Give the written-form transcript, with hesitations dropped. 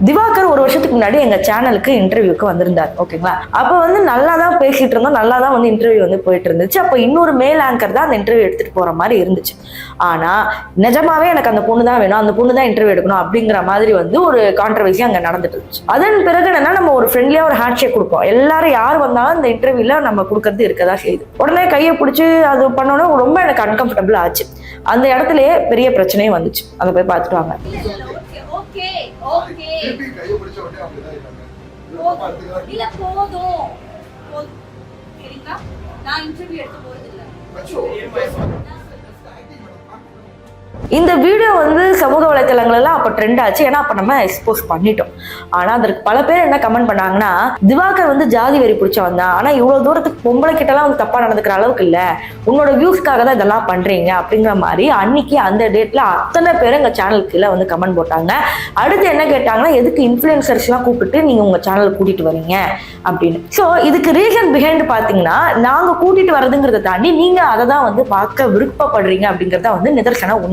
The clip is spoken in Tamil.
திவாகர் ஒரு வருஷத்துக்கு முன்னாடி எங்க சேனலுக்கு இன்டர்வியூக்கு வந்திருந்தார். ஓகேங்களா? அப்போ வந்து நல்லா தான் பேசிட்டு இருந்தோம், நல்லா தான் வந்து இன்டர்வியூ வந்து போயிட்டு இருந்துச்சு. அப்போ இன்னொரு மேல் ஆங்கர் தான் அந்த இன்டர்வியூ எடுத்துட்டு போற மாதிரி இருந்துச்சு. ஆனா நிஜமாவே எனக்கு அந்த பொண்ணு தான் வேணும், அந்த பொண்ணு தான் இன்டர்வியூ எடுக்கணும் அப்படிங்கிற மாதிரி வந்து ஒரு கான்ட்ரவர்சி அங்க நடந்துட்டு இருந்துச்சு. அதன் பிறகு என்னன்னா, நம்ம ஒரு ஃப்ரெண்ட்லியா ஒரு ஹேண்ட் ஷேக் கொடுப்போம். எல்லாரும் யார் வந்தாலும் இந்த இன்டர்வியூல நம்ம கொடுக்கறது இருக்கதான் செய்யுது. உடனே கையை பிடிச்சி அது பண்ணோன்னா ரொம்ப எனக்கு அன்கம்ஃபர்டபுள் ஆச்சு. அந்த இடத்துலயே பெரிய பிரச்சனையும் வந்துச்சு. அதை போய் பார்த்துட்டு வாங்க. இல்ல போதும் சரிங்களா, நான் இன்டர்வியூ எடுக்க போறது இல்ல. இந்த வீடியோ வந்து சமூக வலைத்தளங்கள்லாம் அப்போ ட்ரெண்ட் ஆச்சு. ஏன்னா அப்போ நம்ம எக்ஸ்போஸ் பண்ணிட்டோம். ஆனால் அதற்கு பல பேர் என்ன கமெண்ட் பண்ணாங்கன்னா, திவாகர் வந்து ஜாதி வெறி பிடிச்சவன் தான், ஆனால் இவ்வளோ தூரத்துக்கு பொம்பளை கிட்டலாம் வந்து தப்பாக நடந்துக்கிற அளவுக்கு இல்லை, உன்னோட வியூஸ்க்காக தான் இதெல்லாம் பண்ணுறீங்க அப்படிங்கிற மாதிரி அன்னைக்கு அந்த டேட்டில் அத்தனை பேர் எங்கள் சேனலுக்கு கீழே வந்து கமெண்ட் போட்டாங்க. அடுத்து என்ன கேட்டாங்கன்னா, எதுக்கு இன்ஃப்ளூயன்சர்ஸ்லாம் கூப்பிட்டு நீங்கள் உங்கள் சேனலுக்கு கூட்டிகிட்டு வரீங்க அப்படின்னு. ஸோ இதுக்கு ரீசன் பிஹைண்ட் பார்த்தீங்கன்னா, நாங்கள் கூட்டிகிட்டு வரதுங்கிறத தாண்டி நீங்கள் அதை தான் வந்து பார்க்க விருப்பப்படுறீங்க அப்படிங்கிறத வந்து நிதர்சன உண்மை.